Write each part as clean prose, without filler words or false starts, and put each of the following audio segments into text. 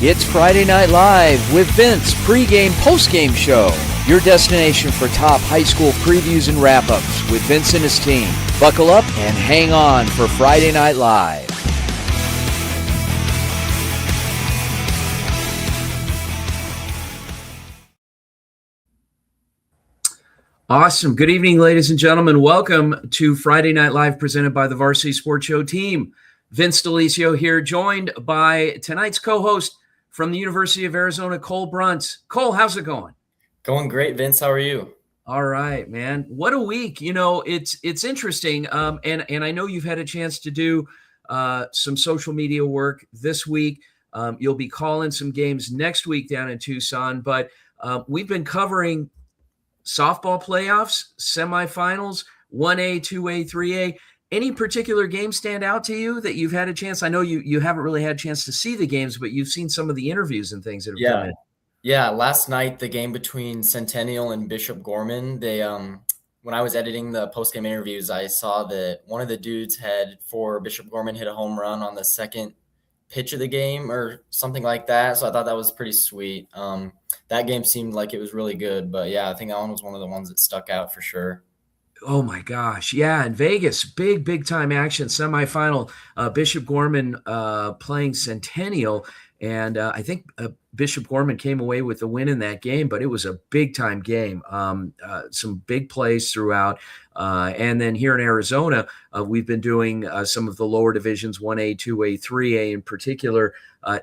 It's Friday Night Live with Vince, pregame, postgame show. Your destination for top high school previews and wrap-ups with Vince and his team. Buckle up and hang on for Friday Night Live. Awesome. Good evening, ladies and gentlemen. Welcome to Friday Night Live presented by the Varsity Sports Show team. Vince DeLisio here, joined by tonight's co-host from the University of Arizona, Cole Bruntz. Cole, how's it going? Going great, Vince. How are you? All right, man. What a week. You know, it's interesting. And I know you've had a chance to do some social media work this week. You'll be calling some games next week down in Tucson, but we've been covering softball playoffs, semifinals, 1A, 2A, 3A. Any particular game stand out to you that you've had a chance? I know you haven't really had a chance to see the games, but you've seen some of the interviews and things that have come in. Yeah, last night, the game between Centennial and Bishop Gorman, they when I was editing the post-game interviews, I saw that one of the dudes for Bishop Gorman hit a home run on the second pitch of the game or something like that. So I thought that was pretty sweet. That game seemed like it was really good. But, yeah, I think that one was one of the ones that stuck out for sure. Oh, my gosh. Yeah, in Vegas, big-time action semifinal. Bishop Gorman playing Centennial. And I think Bishop Gorman came away with the win in that game, but it was a big-time game. Some big plays throughout. And then here in Arizona, we've been doing some of the lower divisions, 1A, 2A, 3A in particular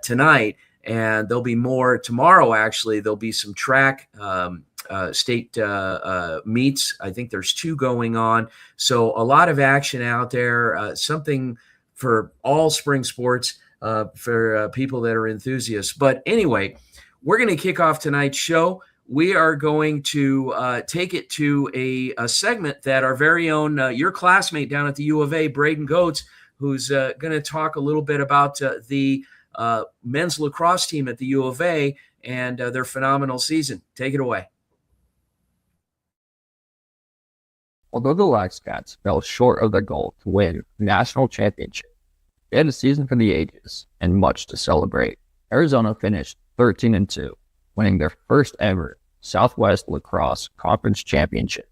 tonight. And there'll be more tomorrow, actually. There'll be some track state meets. I think there's 2 going on. So a lot of action out there, something for all spring sports. For people that are enthusiasts. But anyway, we're going to kick off tonight's show. We are going to take it to a segment that our very own, your classmate down at the U of A, Braden Goetz, who's going to talk a little bit about the men's lacrosse team at the U of A and their phenomenal season. Take it away. Although the Laxcats fell short of their goal to win the national championship, they had a season for the ages and much to celebrate. Arizona finished 13-2, winning their first ever Southwest Lacrosse Conference Championship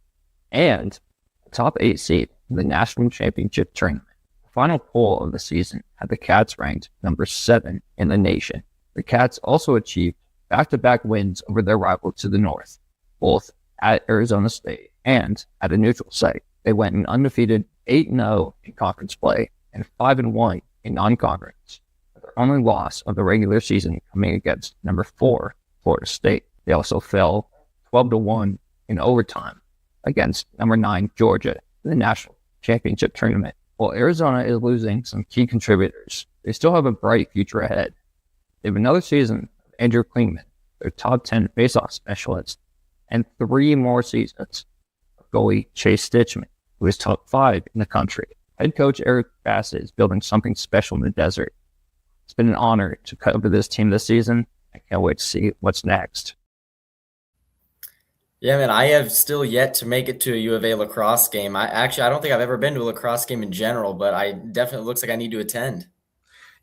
and the top 8 seed in the national championship tournament. The final poll of the season had the Cats ranked number 7 in the nation. The Cats also achieved back-to-back wins over their rival to the north, both at Arizona State and at a neutral site. They went an undefeated 8-0 in conference play and 5-1 in non-conference, with their only loss of the regular season coming against number 4, Florida State. They also fell 12-1 in overtime against number 9, Georgia, in the national championship tournament. While Arizona is losing some key contributors, they still have a bright future ahead. They have another season of Andrew Klingman, their top 10 faceoff specialist, and 3 more seasons of goalie Chase Stitchman, who is top 5 in the country. Head coach Eric Bassett is building something special in the desert. It's been an honor to cover this team this season. I can't wait to see what's next. Yeah, man, I have still yet to make it to a U of A lacrosse game. I don't think I've ever been to a lacrosse game in general, but definitely looks like I need to attend.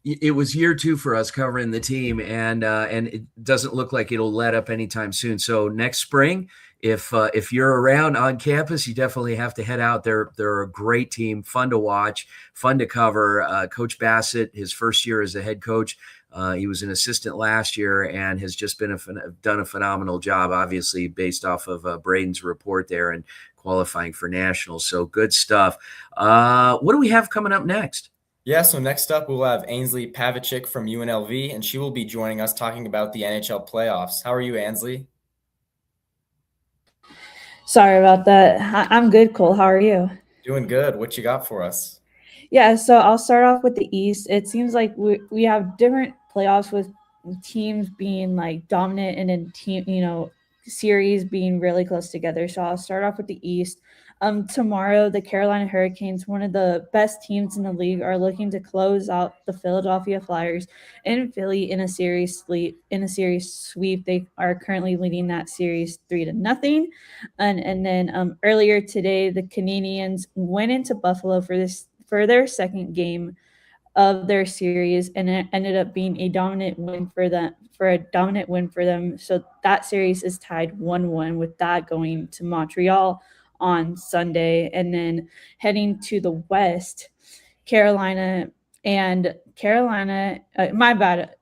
It was year 2 for us covering the team, and it doesn't look like it'll let up anytime soon. So next spring, if you're around on campus, you definitely have to head out. They're a great team, fun to watch, fun to cover. Coach Bassett, his first year as a head coach, he was an assistant last year and has just been done a phenomenal job, obviously based off of Braden's report there and qualifying for nationals. So good stuff. What do we have coming up next? Yeah, so next up, we'll have Ainsley Pavicic from UNLV, and she will be joining us talking about the NHL playoffs. How are you, Ainsley? Sorry about that. I'm good, Cole. How are you? Doing good. What you got for us? Yeah, so I'll start off with the East. It seems like we have different playoffs with teams being like dominant and then series being really close together. So I'll start off with the East. Tomorrow, the Carolina Hurricanes, one of the best teams in the league, are looking to close out the Philadelphia Flyers in Philly in a series sweep. They are currently leading that series 3-0. And then earlier today, the Canadiens went into Buffalo for their second game of their series, and it ended up being a dominant win for them. So that series is tied 1-1 with that going to Montreal on Sunday. And then heading to the West, Carolina, my bad.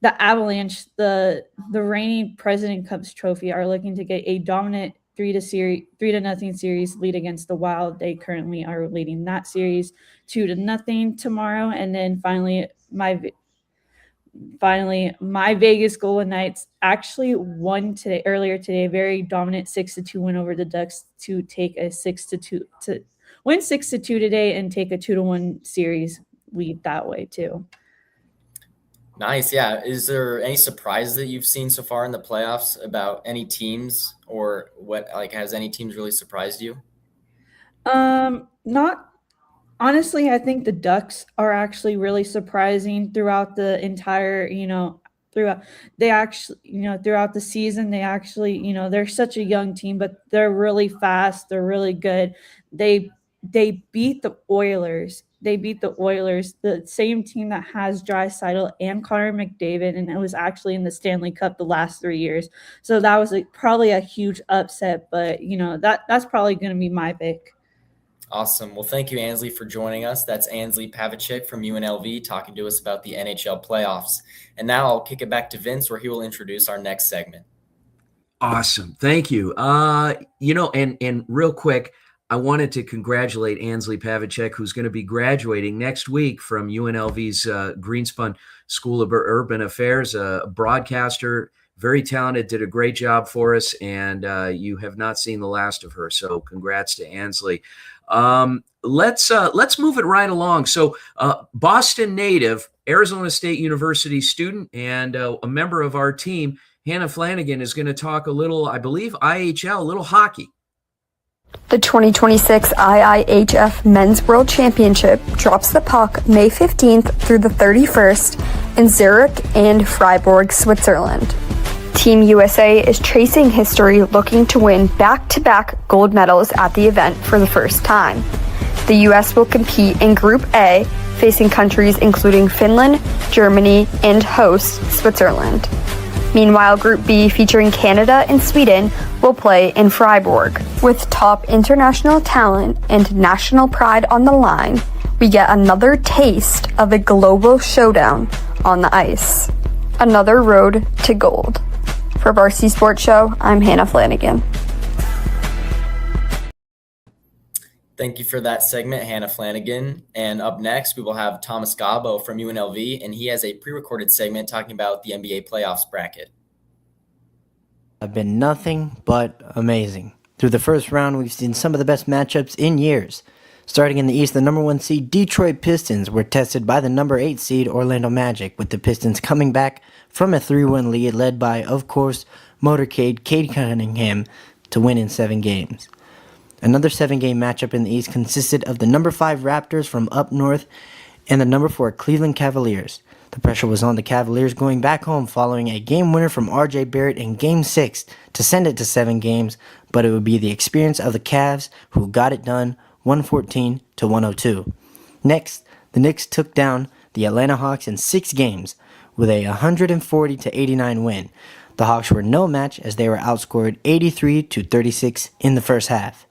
The Avalanche, the reigning President Cups trophy, are looking to get a dominant 3-0 series lead against the Wild. They currently are leading that series 2-0 tomorrow. And then finally, my Vegas Golden Knights actually won earlier today, very dominant 6-2 win over the Ducks to take a 6-2 to win 6-2 today and take a 2-1 series lead that way too. Nice. Yeah. Is there any surprises that you've seen so far in the playoffs about any teams, or has any teams really surprised you? Not honestly. I think the Ducks are actually really surprising throughout the entire, throughout the season. They actually, they're such a young team, but they're really fast. They're really good. They beat the Oilers. The same team that has Draisaitl and Connor McDavid, and it was actually in the Stanley Cup the last 3 years. So that was probably a huge upset, but that's probably going to be my pick. Awesome. Well, thank you, Ansley, for joining us. That's Ansley Pavlicek from UNLV talking to us about the NHL playoffs. And now I'll kick it back to Vince, where he will introduce our next segment. Awesome. Thank you. And real quick, I wanted to congratulate Ansley Pavlicek, who's going to be graduating next week from UNLV's Greenspun School of Urban Affairs, a broadcaster, very talented, did a great job for us, and you have not seen the last of her. So congrats to Ansley. Let's move it right along. So Boston native, Arizona State University student, and a member of our team, Hannah Flanagan, is going to talk a little, I believe, IHL, a little hockey. The 2026 IIHF Men's World Championship drops the puck May 15th through the 31st in Zurich and Freiburg, Switzerland. Team USA is chasing history, looking to win back-to-back gold medals at the event for the first time. The US will compete in Group A, facing countries including Finland, Germany, and host Switzerland. Meanwhile, Group B, featuring Canada and Sweden, will play in Freiburg. With top international talent and national pride on the line, we get another taste of a global showdown on the ice. Another road to gold. For Varsity Sports Show, I'm Hannah Flanagan. Thank you for that segment, Hannah Flanagan. And up next, we will have Thomas Gabo from UNLV, and he has a pre-recorded segment talking about the NBA playoffs bracket. Have been nothing but amazing. Through the first round, we've seen some of the best matchups in years. Starting in the East, the number 1 seed Detroit Pistons were tested by the number 8 seed Orlando Magic, with the Pistons coming back from a 3-1 lead led by, of course, motorcade Cade Cunningham to win in 7 games. Another 7-game matchup in the East consisted of the number 5 Raptors from up north and the number 4 Cleveland Cavaliers. The pressure was on the Cavaliers going back home following a game winner from RJ Barrett in Game 6 to send it to 7 games, but it would be the experience of the Cavs who got it done 114-102. Next, the Knicks took down the Atlanta Hawks in 6 games with a 140-89 win. The Hawks were no match as they were outscored 83-36 in the first half.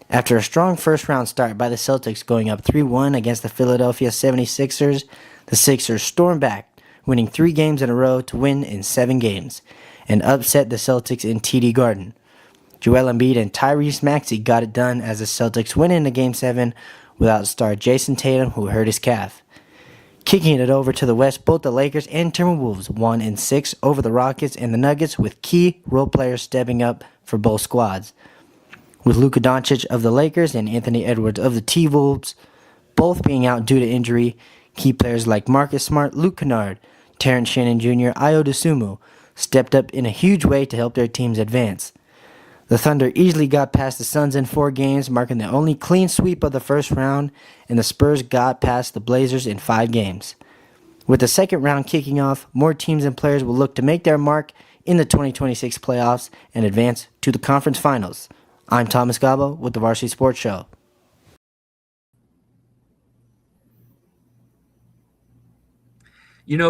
After a strong first-round start by the Celtics going up 3-1 against the Philadelphia 76ers, the Sixers stormed back, winning 3 games in a row to win in 7 games, and upset the Celtics in TD Garden. Joel Embiid and Tyrese Maxey got it done as the Celtics went into Game 7 without star Jason Tatum, who hurt his calf. Kicking it over to the West, both the Lakers and Timberwolves won in 6 over the Rockets and the Nuggets, with key role players stepping up for both squads. With Luka Doncic of the Lakers and Anthony Edwards of the T-Wolves both being out due to injury, key players like Marcus Smart, Luke Kennard, Terrence Shannon Jr., Ayo Dosunmu stepped up in a huge way to help their teams advance. The Thunder easily got past the Suns in 4 games, marking the only clean sweep of the first round, and the Spurs got past the Blazers in 5 games. With the second round kicking off, more teams and players will look to make their mark in the 2026 playoffs and advance to the conference finals. I'm Thomas Gabo with the Varsity Sports Show.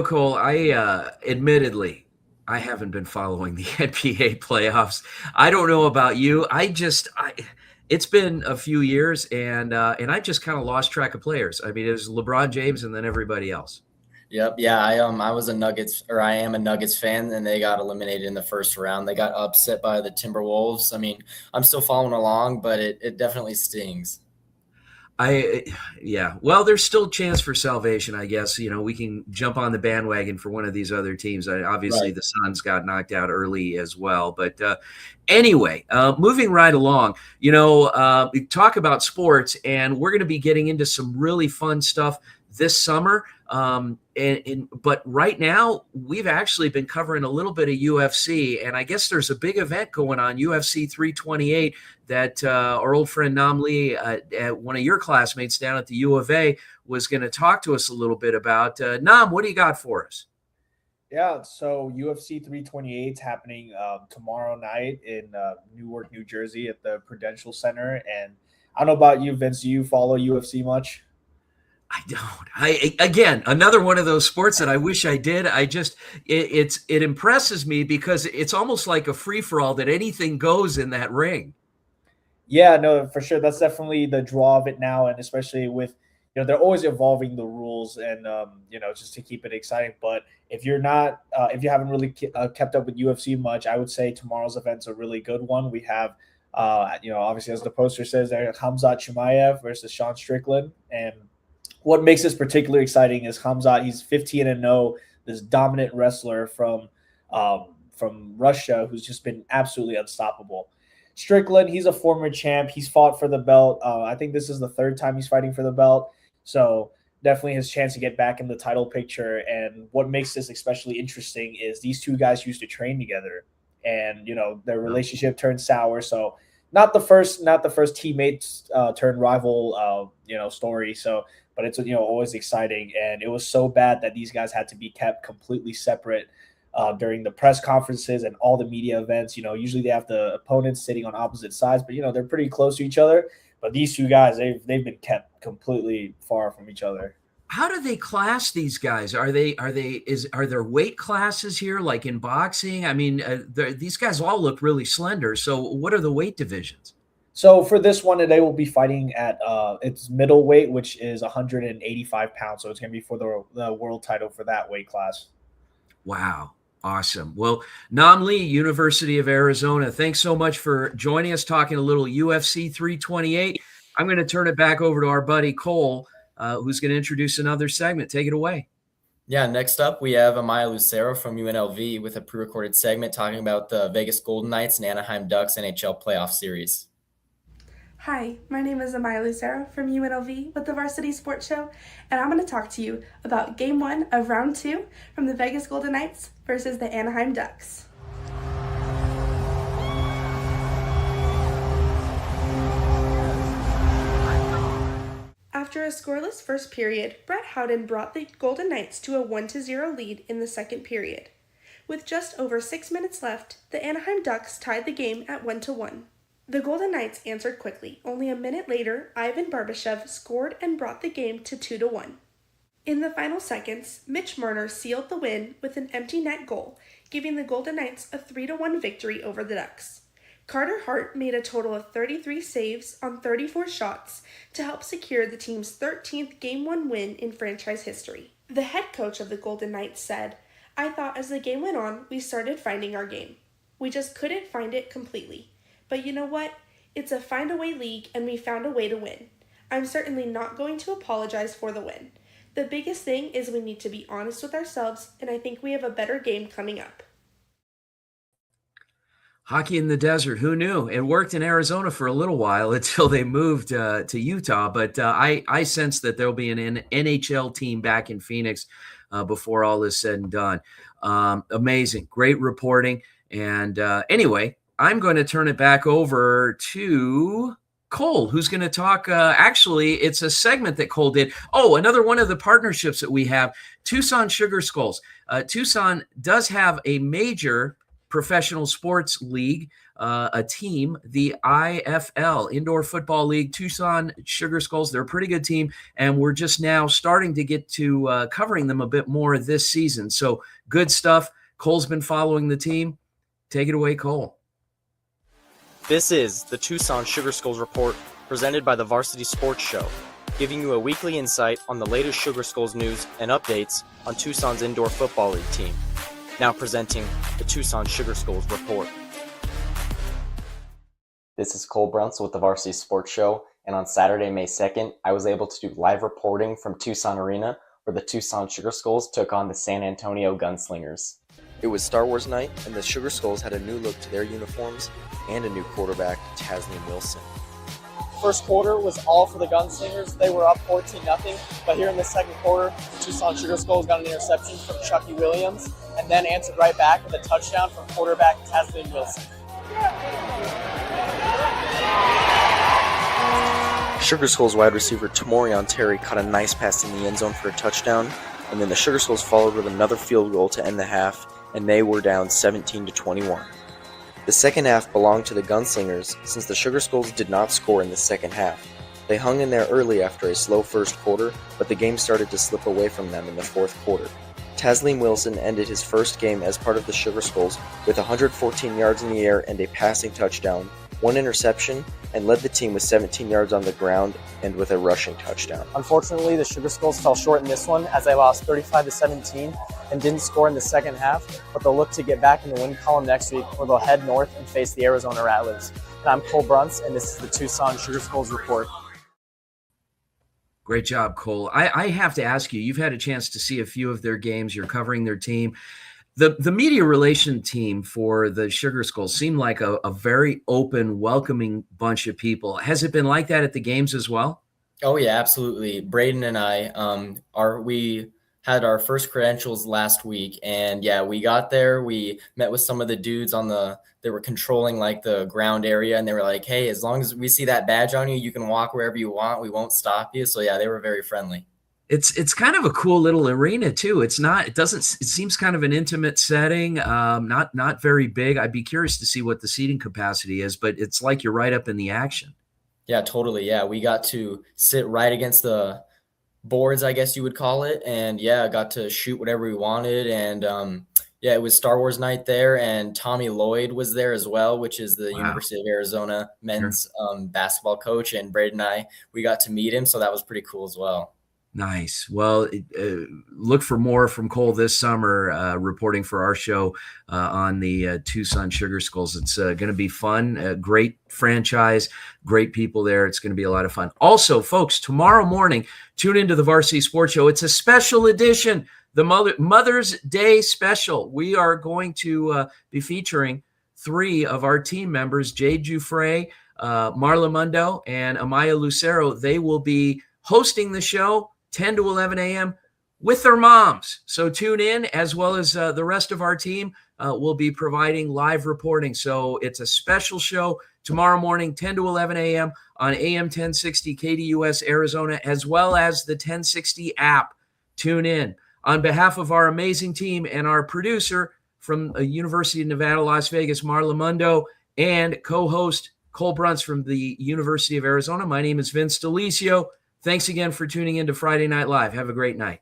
Cole, admittedly, I haven't been following the NBA playoffs. I don't know about you. It's been a few years, and I just kind of lost track of players. I mean, it was LeBron James and then everybody else. Yep. Yeah. I am a Nuggets fan, and they got eliminated in the first round. They got upset by the Timberwolves. I mean, I'm still following along, but it definitely stings. Yeah. Well, there's still a chance for salvation, I guess. We can jump on the bandwagon for one of these other teams. Obviously, Right. the Suns got knocked out early as well. But anyway, moving right along, we talk about sports, and we're going to be getting into some really fun stuff this summer. But right now, we've actually been covering a little bit of UFC, and I guess there's a big event going on, UFC 328, that our old friend Nam Lee, one of your classmates down at the U of A, was going to talk to us a little bit about. Nam, what do you got for us? Yeah, so UFC 328 is happening tomorrow night in Newark, New Jersey at the Prudential Center. And I don't know about you, Vince. Do you follow UFC much? I don't. Again, another one of those sports that I wish I did. It impresses me because it's almost like a free for all that anything goes in that ring. Yeah, no, for sure. That's definitely the draw of it now, and especially with they're always evolving the rules and just to keep it exciting. But if you're not, if you haven't really kept up with UFC much, I would say tomorrow's event's a really good one. We have, obviously as the poster says, there Khamzat Chimaev versus Sean Strickland, and what makes this particularly exciting is Khamzat. He's 15-0, this dominant wrestler from Russia who's just been absolutely unstoppable. Strickland, he's a former champ. He's fought for the belt. I think this is the third time he's fighting for the belt. So definitely his chance to get back in the title picture. And what makes this especially interesting is these two guys used to train together, and their relationship turned sour. So not the first teammates turned rival story. So, but it's always exciting. And it was so bad that these guys had to be kept completely separate during the press conferences and all the media events. Usually they have the opponents sitting on opposite sides, but they're pretty close to each other. But these two guys, they've been kept completely far from each other. How do they class these guys? Are there weight classes here like in boxing? I mean, these guys all look really slender. So what are the weight divisions? So for this one, they will be fighting at its middleweight, which is 185 pounds. So it's going to be for the world title for that weight class. Wow. Awesome. Well, Nam Lee, University of Arizona, thanks so much for joining us, talking a little UFC 328. I'm going to turn it back over to our buddy Cole, who's going to introduce another segment. Take it away. Yeah, next up, we have Amaya Lucero from UNLV with a pre-recorded segment talking about the Vegas Golden Knights and Anaheim Ducks NHL Playoff Series. Hi, my name is Amaya Lucero from UNLV with the Varsity Sports Show, and I'm going to talk to you about Game 1 of Round 2 from the Vegas Golden Knights versus the Anaheim Ducks. After a scoreless first period, Brett Howden brought the Golden Knights to a 1-0 lead in the second period. With just over 6 minutes left, the Anaheim Ducks tied the game at 1-1. The Golden Knights answered quickly. Only a minute later, Ivan Barbashev scored and brought the game to 2-1. In the final seconds, Mitch Marner sealed the win with an empty net goal, giving the Golden Knights a 3-1 victory over the Ducks. Carter Hart made a total of 33 saves on 34 shots to help secure the team's 13th Game 1 win in franchise history. The head coach of the Golden Knights said, "I thought as the game went on, we started finding our game. We just couldn't find it completely. But you know what? It's a find-a-way league, and we found a way to win. I'm certainly not going to apologize for the win. The biggest thing is we need to be honest with ourselves, and I think we have a better game coming up." Hockey in the desert, who knew? It worked in Arizona for a little while until they moved to Utah. But I sense that there'll be an NHL team back in Phoenix before all is said and done. Amazing. Great reporting. And anyway, I'm going to turn it back over to Cole, who's going to talk. Actually, it's a segment that Cole did. Oh, another one of the partnerships that we have, Tucson Sugar Skulls. Tucson does have a major professional sports league, a team, the IFL, Indoor Football League, Tucson Sugar Skulls. They're a pretty good team, and we're just now starting to get to covering them a bit more this season. So good stuff. Cole's been following the team. Take it away, Cole. This is the Tucson Sugar Skulls Report, presented by the Varsity Sports Show, giving you a weekly insight on the latest Sugar Skulls news and updates on Tucson's Indoor Football League team. Now presenting the Tucson Sugar Skulls Report. This is Cole Bruntz with the Varsity Sports Show, and on Saturday, May 2nd, I was able to do live reporting from Tucson Arena, where the Tucson Sugar Skulls took on the San Antonio Gunslingers. It was Star Wars night, and the Sugar Skulls had a new look to their uniforms and a new quarterback, Tasneem Wilson. First quarter was all for the Gunslingers. They were up 14-0, but here in the second quarter, the Tucson Sugar Skulls got an interception from Chucky Williams and then answered right back with a touchdown from quarterback Tasneem Wilson. Sugar Skulls wide receiver Tamorion Terry caught a nice pass in the end zone for a touchdown, and then the Sugar Skulls followed with another field goal to end the half, and they were down 17-21. The second half belonged to the Gunslingers since the Sugar Skulls did not score in the second half. They hung in there early after a slow first quarter, but the game started to slip away from them in the fourth quarter. Tasneem Wilson ended his first game as part of the Sugar Skulls with 114 yards in the air and a passing touchdown, 1 interception, and led the team with 17 yards on the ground and with a rushing touchdown. Unfortunately, the Sugar Skulls fell short in this one as they lost 35-17 and didn't score in the second half, but they'll look to get back in the win column next week where they'll head north and face the Arizona Rattlers. And I'm Cole Bruntz, and this is the Tucson Sugar Skulls Report. Great job, Cole. I have to ask you, you've had a chance to see a few of their games. You're covering their team. The media relation team for the Sugar Skulls seemed like a very open, welcoming bunch of people. Has it been like that at the games as well? Oh yeah, absolutely. Braden and I we had our first credentials last week, and yeah, we got there. We met with some of the dudes they were controlling like the ground area, and they were like, "Hey, as long as we see that badge on you, you can walk wherever you want. We won't stop you." So yeah, they were very friendly. It's kind of a cool little arena too. It seems kind of an intimate setting, not very big. I'd be curious to see what the seating capacity is, but it's like you're right up in the action. Yeah, totally. Yeah, we got to sit right against the boards, I guess you would call it, and yeah, got to shoot whatever we wanted. And yeah, it was Star Wars night there, and Tommy Lloyd was there as well, which is the University of Arizona men's basketball coach. And Braden and I, we got to meet him, so that was pretty cool as well. Nice. Well, look for more from Cole this summer, reporting for our show on the Tucson Sugar Skulls. It's going to be fun. Great franchise, great people there. It's going to be a lot of fun. Also, folks, tomorrow morning, tune into the Varsity Sports Show. It's a special edition, the Mother's Day special. We are going to be featuring 3 of our team members, Jade Jufre, Marla Mundo, and Amaya Lucero. They will be hosting the show 10 to 11 a.m. with their moms. So tune in, as well as the rest of our team will be providing live reporting. So it's a special show tomorrow morning, 10 to 11 a.m. on AM 1060 KDUS Arizona, as well as the 1060 app. Tune in. On behalf of our amazing team and our producer from University of Nevada, Las Vegas, Marla Mundo, and co-host Cole Bruntz from the University of Arizona, my name is Vince Delicio. Thanks again for tuning in to Friday Night Live. Have a great night.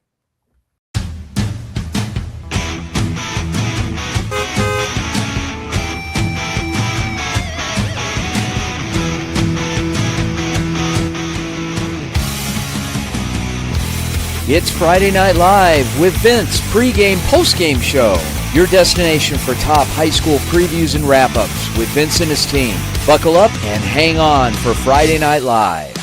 It's Friday Night Live with Vince, pregame, postgame show. Your destination for top high school previews and wrap-ups with Vince and his team. Buckle up and hang on for Friday Night Live.